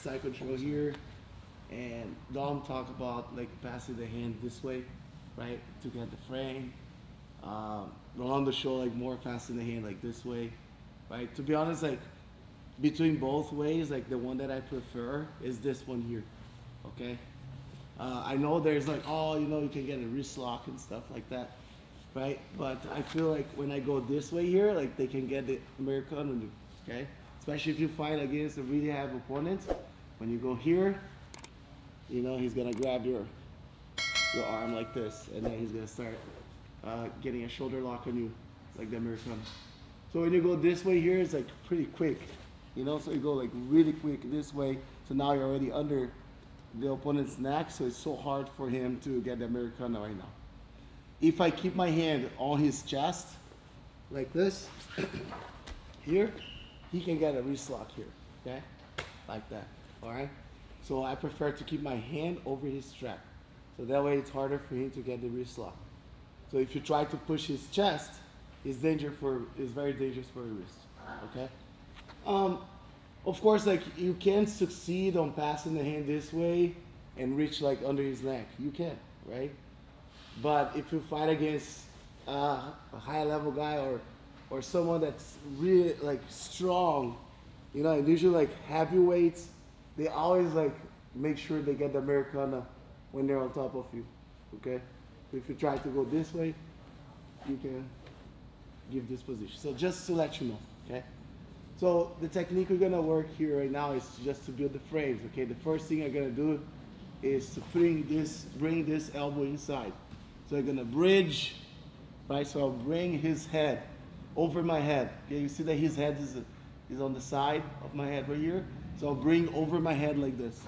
side control here, and Dom talk about like passing the hand this way, right, to get the frame. Rolando show like more passing the hand like this way, right? To be honest, like between both ways, like the one that I prefer is this one here, okay? I know there's like, oh, you know, you can get a wrist lock and stuff like that, right? But I feel like when I go this way here, like they can get the American on you, okay? Especially if you fight against a really heavy opponent. When you go here, you know, he's gonna grab your arm like this, and then he's gonna start getting a shoulder lock on you, like the American. So when you go this way here, it's like pretty quick, you know, so you go like really quick this way, so now you're already under the opponent's neck, so it's so hard for him to get the American right now. If I keep my hand on his chest, like this, here, he can get a wrist lock here, okay? Like that, all right? So I prefer to keep my hand over his strap. So that way it's harder for him to get the wrist lock. So if you try to push his chest, it's very dangerous for your wrist, okay? Of course, like you can succeed on passing the hand this way and reach like under his neck. You can, right? But if you fight against a high level guy or someone that's really like strong, you know, and usually like heavyweights, they always like make sure they get the Americana when they're on top of you, okay? If you try to go this way, you can give this position. So just to let you know, okay? So the technique we're gonna work here right now is just to build the frames, okay? The first thing I'm gonna do is to bring this elbow inside. So I'm gonna bridge, right? So I'll bring his head over my head. Okay, you see that his head is on the side of my head right here. So I'll bring over my head like this.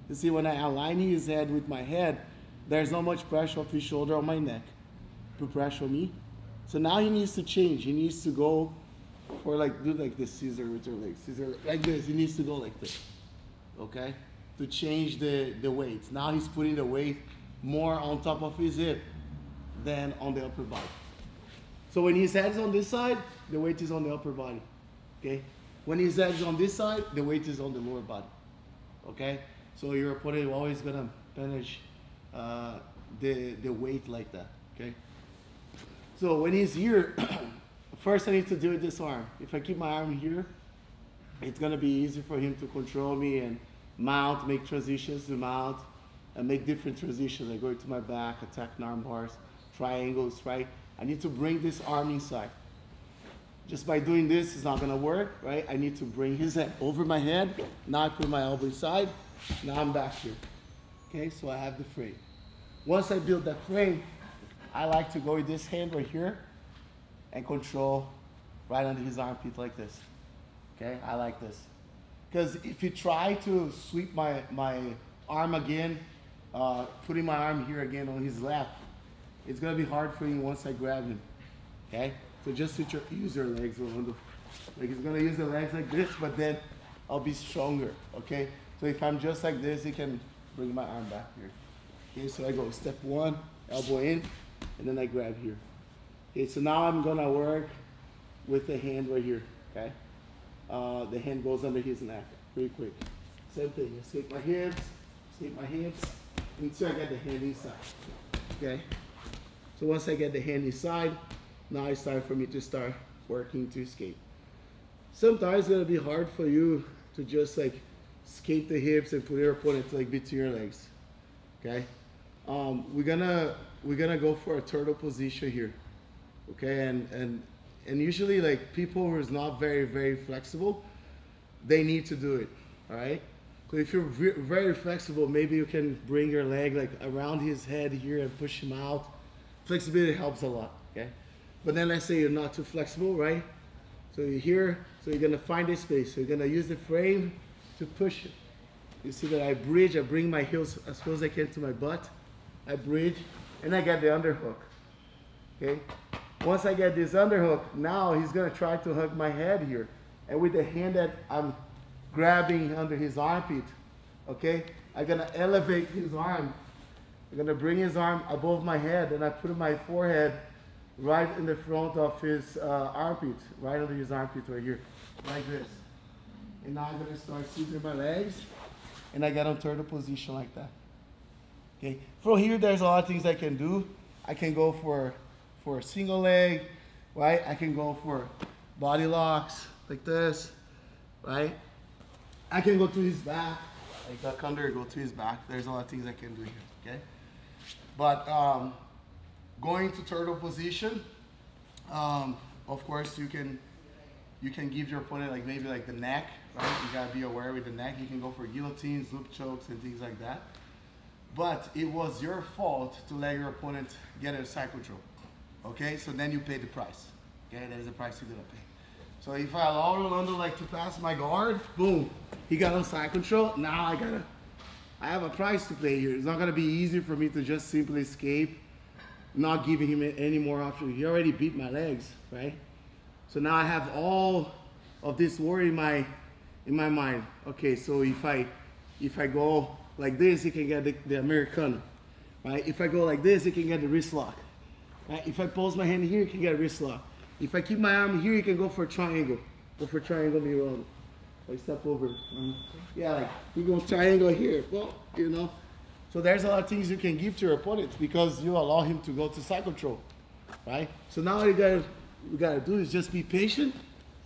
You see, when I align his head with my head, there's not much pressure of his shoulder on my neck to pressure me. So now he needs to change. He needs to go for like, do like this scissor with your legs. Scissor like this, he needs to go like this, okay? To change the weights. Now he's putting the weight more on top of his hip than on the upper body. So when his head is on this side, the weight is on the upper body, okay? When his head is on this side, the weight is on the lower body, okay? So your opponent is always gonna manage the weight like that, okay? So when he's here, first I need to do it this arm. If I keep my arm here, it's gonna be easy for him to control me and mount, make transitions to mount, and make different transitions. I go to my back, attack arm bars, triangles, right? I need to bring this arm inside. Just by doing this, it's not gonna work, right? I need to bring his head over my head. Now I put my elbow inside. Now I'm back here. Okay, so I have the frame. Once I build that frame, I like to go with this hand right here and control right under his armpit like this. Okay, I like this. Because if you try to sweep my arm again, putting my arm here again on his lap, it's gonna be hard for you once I grab him, okay? So just use your legs, Rolando. Like he's gonna use the legs like this, but then I'll be stronger, okay? So if I'm just like this, he can bring my arm back here. Okay, so I go step one, elbow in, and then I grab here. Okay, so now I'm gonna work with the hand right here, okay? The hand goes under his neck, pretty quick. Same thing, escape my hips, until I get the hand inside, okay? So once I get the hand inside, now it's time for me to start working to escape. Sometimes it's gonna be hard for you to just like escape the hips and put your opponent like between your legs, okay? We're gonna go for a turtle position here, okay? And usually like people who is not very flexible, they need to do it, all right? So if you're very flexible, maybe you can bring your leg like around his head here and push him out. Flexibility helps a lot, okay? But then let's say you're not too flexible, right? So you're here, so you're gonna find a space. So you're gonna use the frame to push it. You see that I bridge, I bring my heels as close as I can to my butt. I bridge, and I get the underhook, okay? Once I get this underhook, now he's gonna try to hug my head here. And with the hand that I'm grabbing under his armpit, okay? I'm gonna elevate his arm. I'm gonna bring his arm above my head, and I put my forehead right in the front of his armpit, right under his armpit right here, like this. And now I'm gonna start scissoring my legs and I get on turtle position like that. Okay, from here there's a lot of things I can do. I can go for a single leg, right? I can go for body locks like this, right? I can go to his back, like duck under, go to his back. There's a lot of things I can do here, okay? But going to turtle position, of course you can give your opponent like maybe like the neck, right? You gotta be aware with the neck. You can go for guillotines, loop chokes, and things like that. But it was your fault to let your opponent get a side control. Okay, so then you pay the price. Okay, there's a price you're gonna pay. So if I allow Rolando like to pass my guard, boom, he got on side control. Now I have a price to pay here. It's not gonna be easy for me to just simply escape, not giving him any more options. He already beat my legs, right? So now I have all of this worry in my mind. Okay, so if I go like this, he can get the Americana, right? If I go like this, he can get the wrist lock, right? If I pose my hand here, he can get a wrist lock. If I keep my arm here, he can go for a triangle. Go for a triangle, me around. Like step over. Yeah, like you go triangle here. Well, you know. So there's a lot of things you can give to your opponent because you allow him to go to side control, right? So now what you gotta do is just be patient,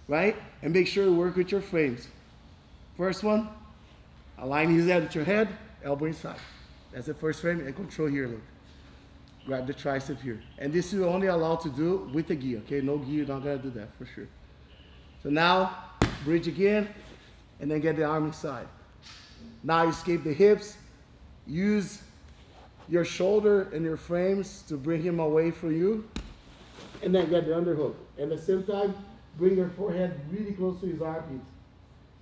right? And make sure you work with your frames. First one, align his head with your head, elbow inside. That's the first frame, and control here, look. Grab the tricep here. And this you're only allowed to do with the gi, okay? No gi, you're not gonna do that for sure. So now, bridge again, and then get the arm inside. Now escape the hips, use your shoulder and your frames to bring him away from you, and then get the underhook. And at the same time, bring your forehead really close to his armpits.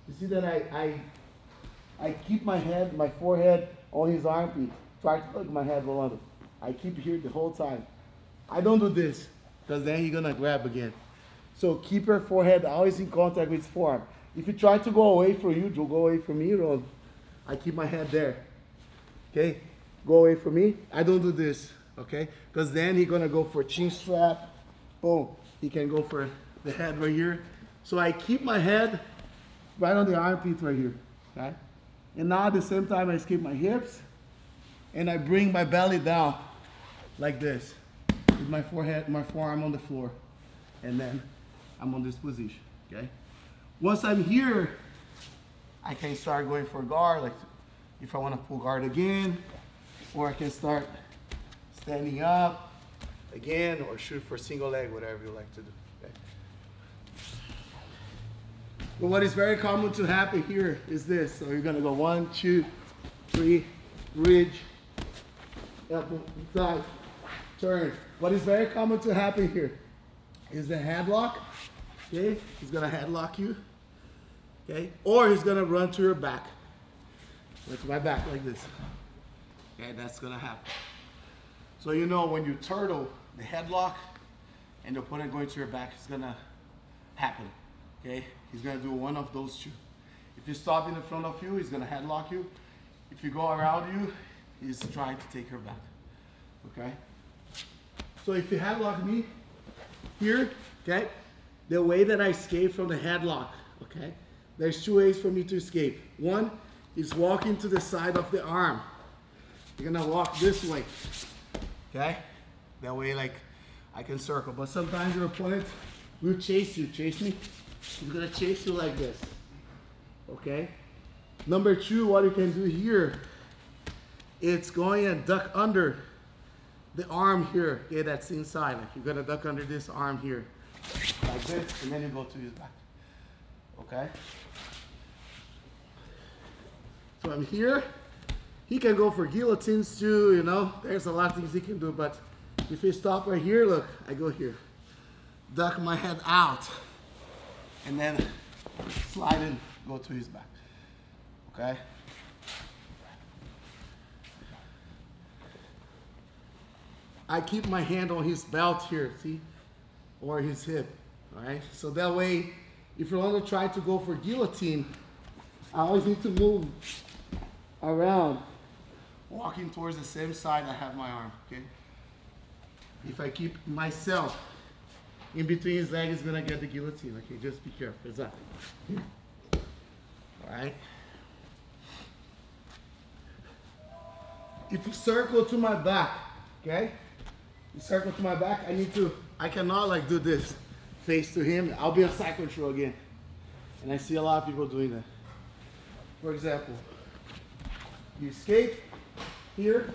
You see that I keep my head, my forehead on his armpit. Try to hug my head, Rolando. I keep it here the whole time. I don't do this, because then he's gonna grab again. So keep your forehead always in contact with his forearm. If you try to go away from you, you'll go away from me, Rolando. I keep my head there. Okay? Go away from me. I don't do this, okay? Because then he's gonna go for a chin strap. Boom. He can go for the head right here. So I keep my head right on the armpit right here, okay? And now at the same time, I escape my hips and I bring my belly down like this with my forehead, my forearm on the floor. And then I'm on this position, okay? Once I'm here, I can start going for guard, like if I want to pull guard again, or I can start standing up again, or shoot for single leg, whatever you like to do. Okay? But what is very common to happen here is this. So you're gonna go 1, 2, 3, bridge, elbow, side, turn. What is very common to happen here is the headlock. Okay, he's gonna headlock you. Okay, or he's gonna run to your back. Like my back, like this. Okay, that's gonna happen. So you know when you turtle, the headlock and the opponent going to your back is gonna happen. Okay, he's gonna do one of those two. If you stop in the front of you, he's gonna headlock you. If you go around you, he's trying to take your back. Okay. So if you headlock me here, okay, the way that I escape from the headlock, okay, there's 2 ways for me to escape. One is walking to the side of the arm. You're gonna walk this way, okay? That way, like, I can circle. But sometimes your opponent will chase you. Chase me. He's gonna chase you like this, okay? Number 2, what you can do here, it's going and duck under the arm here, okay, that's inside. Like you're gonna duck under this arm here, like this, and then you go to his back, okay? So I'm here. He can go for guillotines too, you know. There's a lot of things he can do, but if you stop right here, look, I go here. Duck my head out, and then slide in, go to his back, okay? I keep my hand on his belt here, see? Or his hip, all right? So that way, if you want to try to go for guillotine, I always need to move around, walking towards the same side I have my arm, okay? If I keep myself in between his legs, he's gonna get the guillotine, okay? Just be careful, exactly. All right? if you circle to my back, okay? You circle to my back, I cannot like do this, face to him. I'll be on side control again. And I see a lot of people doing that. For example, you escape here,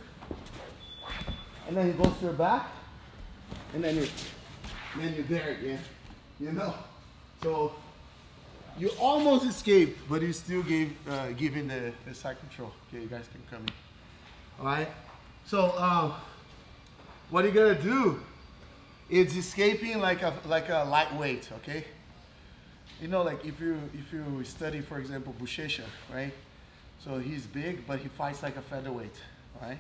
and then he goes to your back, and then you're there again, you know? So you almost escaped, but you still giving the side control. Okay, you guys can come in. All right. So what you gotta do is escaping like a lightweight. Okay. You know, like if you study, for example, Bochecha, right? So he's big, but he fights like a featherweight. All right.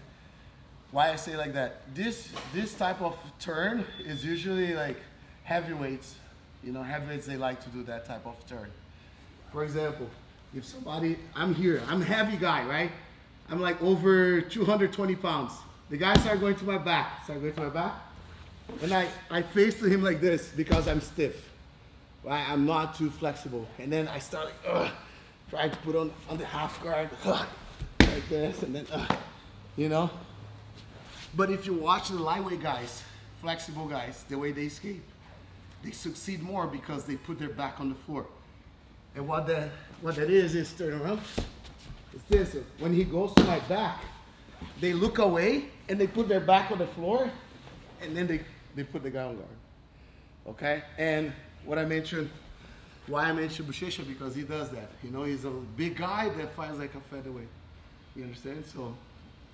Why I say like that? This type of turn is usually like heavyweights. You know, heavyweights, they like to do that type of turn. For example, if somebody, I'm here, I'm a heavy guy, right? I'm like over 220 pounds. The guy started going to my back, and I face to him like this because I'm stiff, right? I'm not too flexible. And then I start like, trying to put on the half guard, like this, and then, you know? But if you watch the lightweight guys, flexible guys, the way they escape, they succeed more because they put their back on the floor. And what that is turn around. It's this. When he goes to my back, they look away and they put their back on the floor, and then they put the guy on guard. Okay? And what I mentioned, why I mentioned Bochecha, because he does that. You know, he's a big guy that fights like a featherweight. You understand? So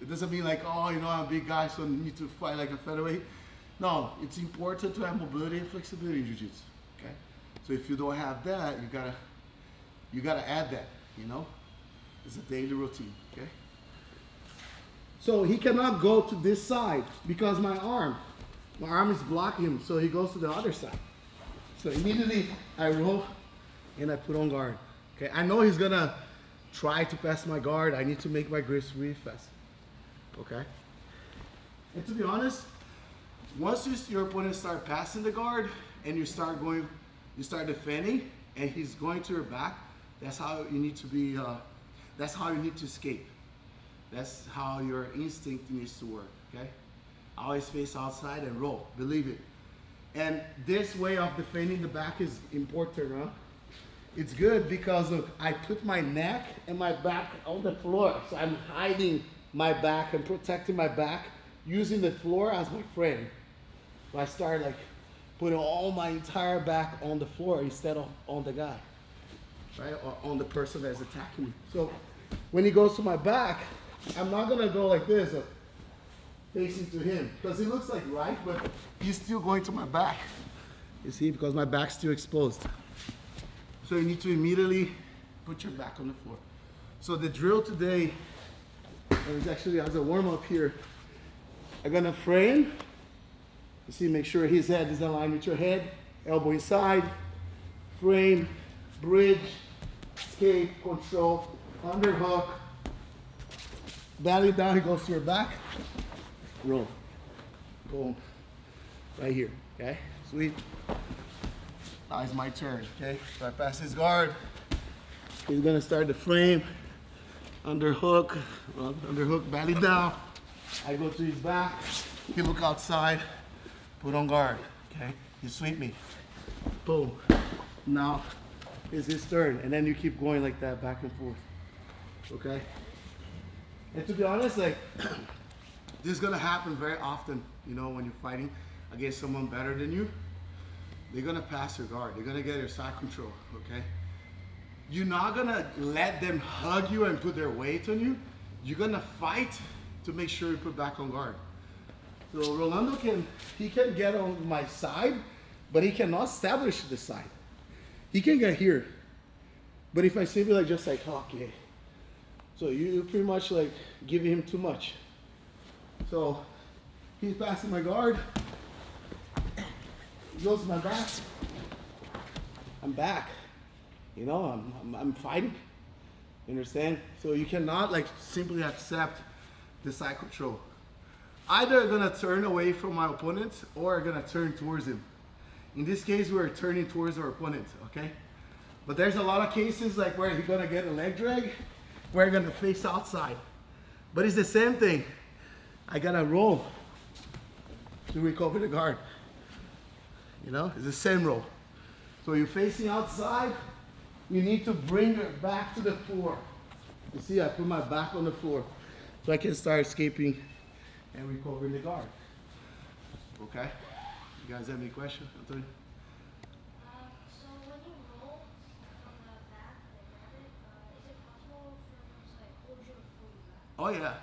it doesn't mean like, oh, you know, I'm a big guy, so I need to fight like a featherweight. No, it's important to have mobility and flexibility in Jiu-Jitsu. Okay? So if you don't have that, you gotta add that, you know? It's a daily routine, okay? So he cannot go to this side because my arm is blocking him, so he goes to the other side. So immediately I roll and I put on guard, okay? I know he's gonna try to pass my guard. I need to make my grips really fast, okay? And to be honest, once your opponent start passing the guard and you start defending and he's going to your back, that's how you need to be, that's how you need to escape. That's how your instinct needs to work, okay? Always face outside and roll, believe it. And this way of defending the back is important, huh? It's good because look, I put my neck and my back on the floor. So I'm hiding my back and protecting my back using the floor as my frame. So I start like putting all my entire back on the floor instead of on the guy, right? Or on the person that's attacking me. So when he goes to my back, I'm not gonna go like this, facing to him, because he looks like right, but he's still going to my back. You see, because my back's still exposed. So you need to immediately put your back on the floor. So the drill today is actually as a warm-up here. I'm gonna frame. You see, make sure his head is aligned with your head, elbow inside, frame, bridge, escape, control, underhook, belly down, he goes to your back, roll, boom, right here, okay, sweet. Now it's my turn, okay, so I pass his guard, he's gonna start the frame, underhook, belly down, I go to his back, he look outside, put on guard, okay, you sweep me, boom, now it's his turn, and then you keep going like that, back and forth, okay? And to be honest, like, this is gonna happen very often, you know, when you're fighting against someone better than you. They're gonna pass your guard, they're gonna get your side control, okay? You're not gonna let them hug you and put their weight on you. You're gonna fight to make sure you put back on guard. So Rolando can get on my side, but he cannot establish the side. He can get here. But if I simply like just like, okay. So you pretty much like giving him too much. So he's passing my guard. He goes to my back. I'm back. You know, I'm fighting. You understand? So you cannot like simply accept the side control. Either gonna turn away from my opponent or gonna turn towards him. In this case, we're turning towards our opponent, okay? But there's a lot of cases like where you're gonna get a leg drag, where you're gonna face outside. But it's the same thing. I gotta roll to recover the guard. You know, it's the same roll. So you're facing outside, you need to bring it back to the floor. You see, I put my back on the floor so I can start escaping and recovering the guard. Okay? You guys have any questions, Anthony? So when you roll from the back, is it possible for them to like hold you and pull you back? Oh yeah.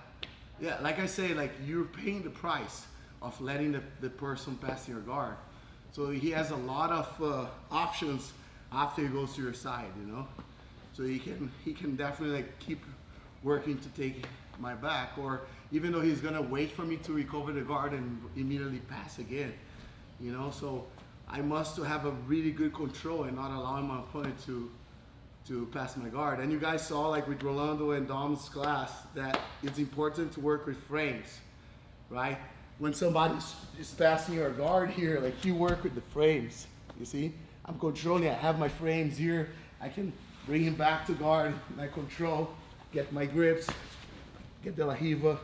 Yeah, like I say, like you're paying the price of letting the person pass your guard. So he has a lot of options after he goes to your side, you know? So he can definitely like keep working to take my back, or even though he's gonna wait for me to recover the guard and immediately pass again, you know? So I must have a really good control and not allowing my opponent to pass my guard. And you guys saw, like with Rolando and Dom's class, that it's important to work with frames, right? When somebody is passing your guard here, like you work with the frames, you see? I'm controlling, I have my frames here, I can bring him back to guard, and I control, get my grips, get the La Riva.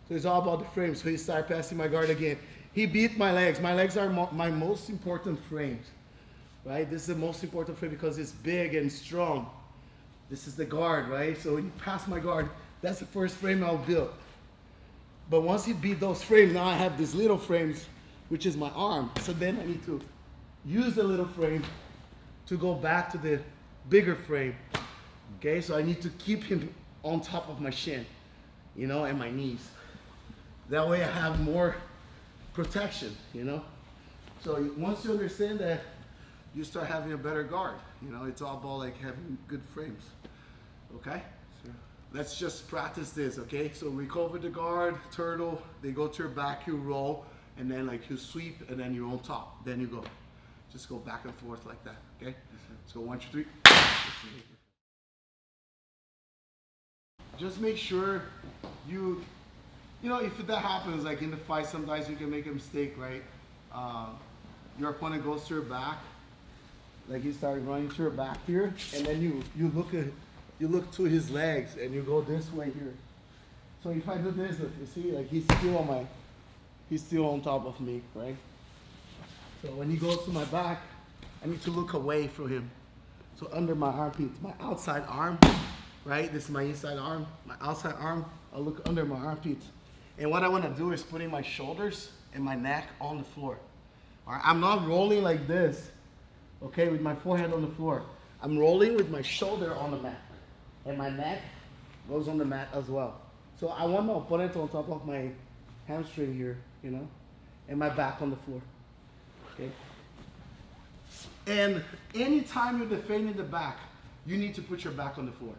So it's all about the frames. So he started passing my guard again. He beat my legs. My legs are my most important frames, right? This is the most important frame because it's big and strong. This is the guard, right? So when you pass my guard, that's the first frame I'll build. But once he beat those frames, now I have these little frames, which is my arm. So then I need to use the little frame to go back to the bigger frame. Okay, so I need to keep him on top of my shin, you know, and my knees. That way I have more protection, you know. So once you understand that, you start having a better guard. You know, it's all about like having good frames. Okay? Sure. Let's just practice this, okay? So recover the guard, turtle, they go to your back, you roll, and then like you sweep, and then you're on top. Then you go. Just go back and forth like that, okay? Let's go 1, 2, 3. Just make sure you know, if that happens, like in the fight, sometimes you can make a mistake, right? Your opponent goes to your back, like he started running to your back here, and then you look to his legs, and you go this way here. So if I do this, look, you see, like he's still on top of me, right? So when he goes to my back, I need to look away from him. So under my armpit, my outside arm, right? This is my inside arm, my outside arm, I'll look under my armpit. And what I want to do is putting my shoulders and my neck on the floor. All right? I'm not rolling like this, okay, with my forehead on the floor. I'm rolling with my shoulder on the mat. And my neck goes on the mat as well. So I want my opponent on top of my hamstring here, you know, and my back on the floor, okay? And anytime you're defending the back, you need to put your back on the floor,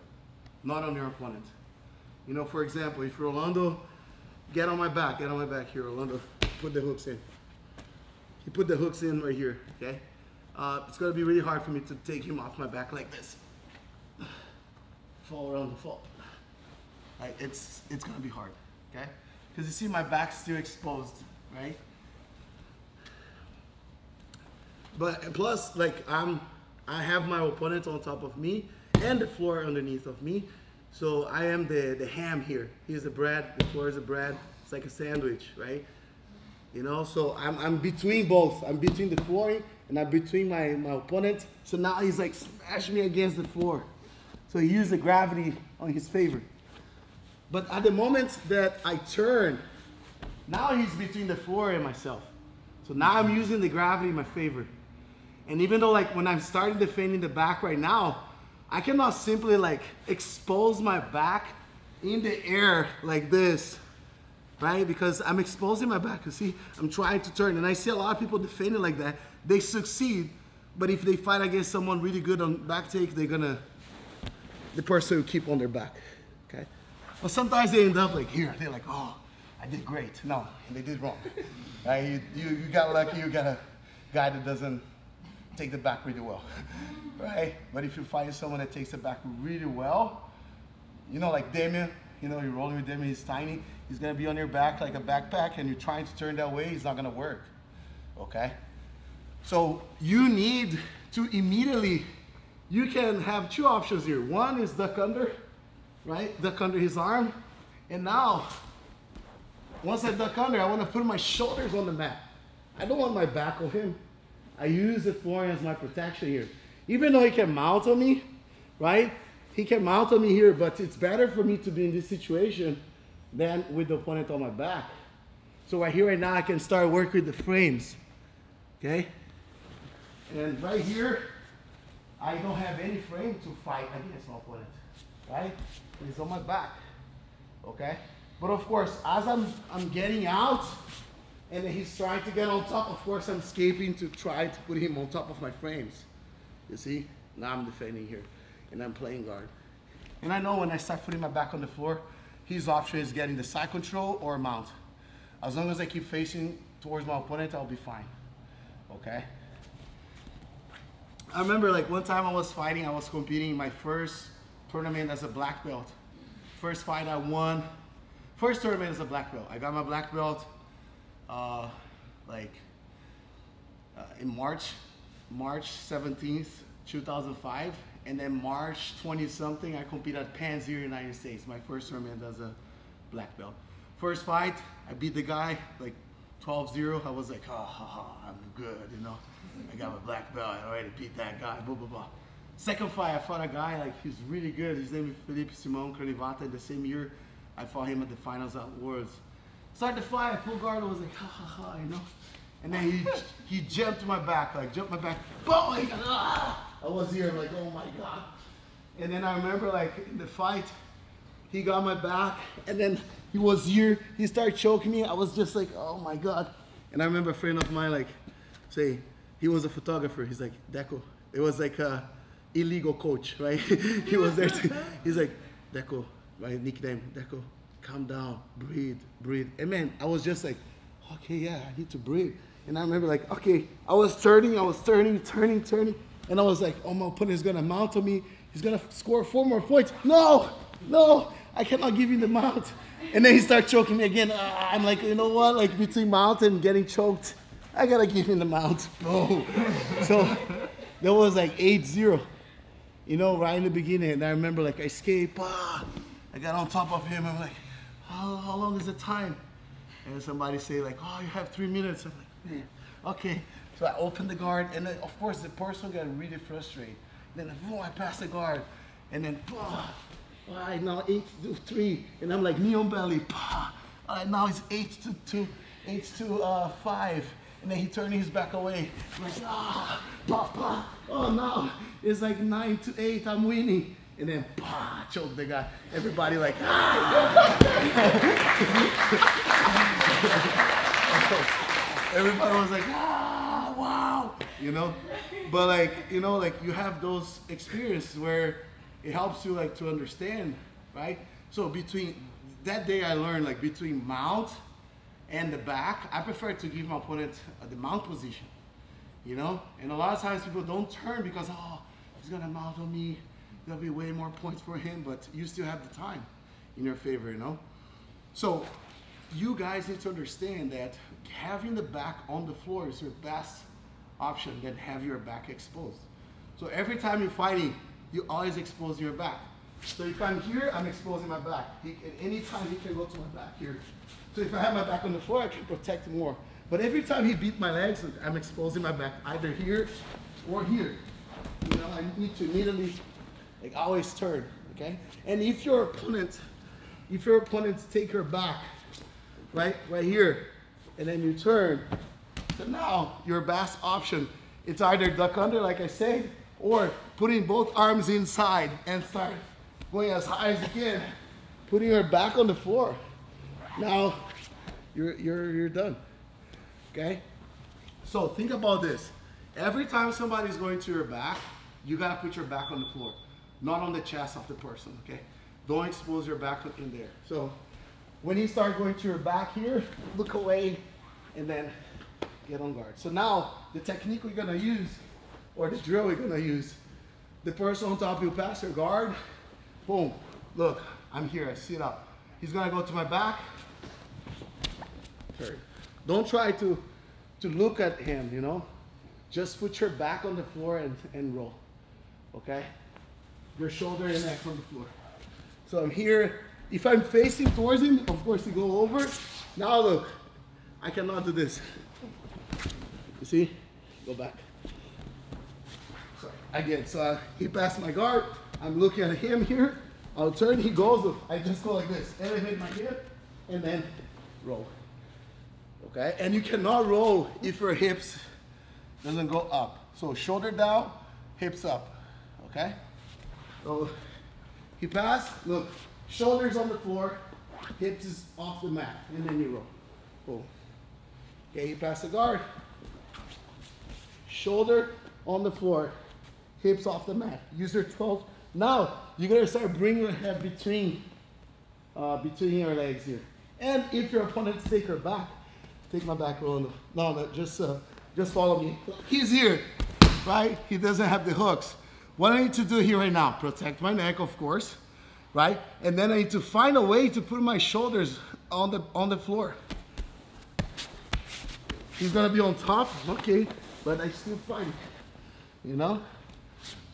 not on your opponent. You know, for example, if Rolando, get on my back here, Rolando, put the hooks in. He put the hooks in right here, okay? It's gonna be really hard for me to take him off my back like this. Fall around the fall. Right? It's gonna be hard, okay? Because you see my back's still exposed, right? But plus, like I have my opponent on top of me and the floor underneath of me. So I am the ham here. Here's the bread, the floor is the bread. It's like a sandwich, right? You know, so I'm between both. I'm between the flooring and I'm between my opponent. So now he's like smashing me against the floor. So he used the gravity on his favor. But at the moment that I turn, now he's between the floor and myself. So now I'm using the gravity in my favor. And even though like when I'm starting defending the back right now, I cannot simply like expose my back in the air like this, right? Because I'm exposing my back. You see, I'm trying to turn. And I see a lot of people defending like that. They succeed, but if they fight against someone really good on back take, the person will keep on their back, okay? But sometimes they end up like here. They're like, oh, I did great. No, they did wrong. Right? You got lucky. You got a guy that doesn't take the back really well, right? But if you find someone that takes the back really well, you know, like Damien, you know, you're rolling with Damien, he's tiny, he's gonna be on your back like a backpack and you're trying to turn that way, it's not gonna work, okay? So you need to immediately, you can have two options here. One is duck under, right? Duck under his arm, and now once I duck under, I want to put my shoulders on the mat. I don't want my back on him. I use the floor as my protection here. Even though he can mount on me, right? He can mount on me here, but it's better for me to be in this situation than with the opponent on my back. So right here, right now, I can start working with the frames, okay? And right here, I don't have any frame to fight against my opponent, right? He's on my back, okay? But of course, as I'm getting out, and then he's trying to get on top, of course, I'm escaping to try to put him on top of my frames. You see? Now I'm defending here, and I'm playing guard. And I know when I start putting my back on the floor, his option is getting the side control or mount. As long as I keep facing towards my opponent, I'll be fine, okay? I remember like one time I was competing in my first tournament as a black belt. First fight I won, first tournament as a black belt. I got my black belt in March 17th, 2005. And then March 20 something, I competed at Pan American United States, my first tournament as a black belt. First fight, I beat the guy like 12-0. I was like, I'm good, you know. I got my black belt, I already beat that guy, blah, blah, blah. Second fight, I fought a guy, like, he's really good. His name is Felipe Simão Carnivata. The same year, I fought him at the finals at Worlds. Start the fight, I pull guard, I was like, you know. And then he jumped to my back, like, jumped my back, boom, I was here, like, oh my God. And then I remember, like, in the fight, he got my back, and then he was here, he started choking me. I was just like, oh my God. And I remember a friend of mine, like, say, he was a photographer. He's like, Deco. It was like a illegal coach, right? He was there he's like, Deco, right, nickname, Deco, calm down, breathe, breathe. And man, I was just like, okay, yeah, I need to breathe. And I remember like, okay, I was turning, and I was like, oh, my opponent is gonna mount on me. He's gonna score 4 more points. No, I cannot give him the mount. And then he started choking me again. I'm like, you know what? Like between mount and getting choked, I gotta give him the mount. Oh. So that was like 8-0, you know, right in the beginning. And I remember like I escaped. I got on top of him. I'm like, how long is the time? And somebody say like, oh, you have 3 minutes. I'm like, man, okay. So I opened the guard, and then of course the person got really frustrated. Then I passed the guard, and then now 8-3, and I'm like knee on belly. Now it's 8-2, 8-5, and then he turned his back away. I'm like oh no, it's like 9-8. I'm winning, and then choked the guy. Everybody like everybody was like wow, you know. But like, you know, like you have those experiences where it helps you like to understand, right? So between that day I learned like between mount and the back, I prefer to give my opponent the mount position, you know? And a lot of times people don't turn because, oh, he's gonna mount on me, there'll be way more points for him, but you still have the time in your favor, you know? So you guys need to understand that having the back on the floor is your best option than have your back exposed. So every time you're fighting, you always expose your back. So if I'm here, I'm exposing my back. At any time he can go to my back here. So if I have my back on the floor, I can protect him more. But every time he beat my legs, I'm exposing my back either here or here. You know, I need to immediately, like, always turn, okay? And if your opponent take her back, right here, and then you turn, so now your best option, it's either duck under, like I said, or putting both arms inside and start going as high as you can, putting your back on the floor. Now you're done, okay? So think about this. Every time somebody's going to your back, you gotta put your back on the floor, not on the chest of the person, okay? Don't expose your back in there. So when you start going to your back here, look away and then get on guard. So now the technique we're gonna use, or the drill we're gonna use, the person on top, you pass your guard, boom, look, I'm here, I sit up. He's gonna go to my back, turn. Don't try to look at him, you know? Just put your back on the floor and roll, okay? Your shoulder and neck on the floor. So I'm here. If I'm facing towards him, of course you go over, Now look, I cannot do this. You see? Go back. Sorry. Again, so he passed my guard. I'm looking at him here. I'll turn, he goes, look, I just go like this. Elevate my hip, and then roll. Okay? And you cannot roll if your hips doesn't go up. So shoulder down, hips up. Okay? So he passed, look, shoulders on the floor, hips is off the mat, and then you roll. Boom. Okay, he passed the guard. Shoulder on the floor, hips off the mat. Use your toes. Now, you're gonna start bringing your head between your legs here. And if your opponent's take her back, take my back roll. No, just follow me. He's here, right? He doesn't have the hooks. What I need to do here right now, protect my neck, of course, right? And then I need to find a way to put my shoulders on the floor. He's gonna be on top, okay, but I still find, you know?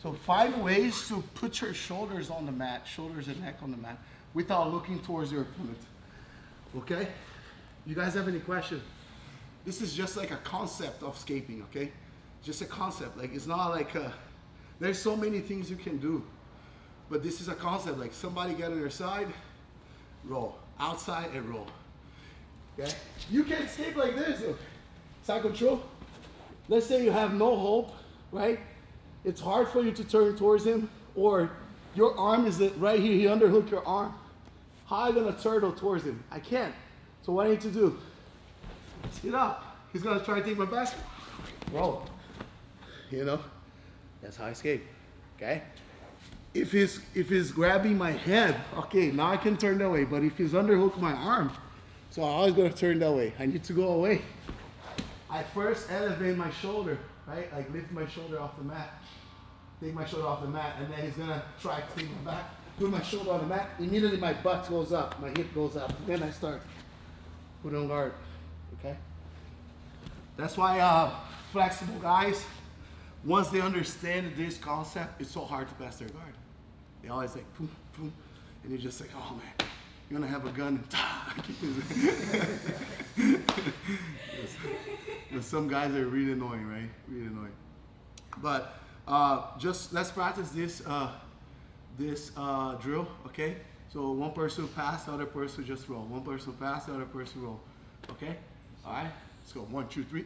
So find ways to put your shoulders on the mat, shoulders and neck on the mat, without looking towards your opponent, okay? You guys have any questions? This is just like a concept of escaping, okay? Just a concept, like it's not like there's so many things you can do, but this is a concept, like somebody get on your side, roll, outside and roll, okay? You can escape like this, look. Side control. Let's say you have no hope, right? It's hard for you to turn towards him, or your arm is right here, he underhook your arm. How am I gonna turtle towards him? I can't. So what I need to do, sit up. He's gonna try to take my back, roll. You know, that's how I escape, okay? If he's grabbing my head, okay, now I can turn that way, but if he's underhook my arm, so I'm always gonna turn that way. I need to go away. I first elevate my shoulder, right? Like lift my shoulder off the mat. Take my shoulder off the mat, and then he's gonna try to take my back. Put my shoulder on the mat, immediately my butt goes up, my hip goes up. Then I start put on guard, okay? That's why flexible guys, once they understand this concept, it's so hard to pass their guard. They always like, boom, boom, and you're just like, oh man, you're gonna have a gun and some guys are really annoying, right? Really annoying. But just let's practice this drill, okay? So one person will pass, the other person will just roll. One person will pass, the other person will roll. Okay? All right? Let's go. 1, 2, 3.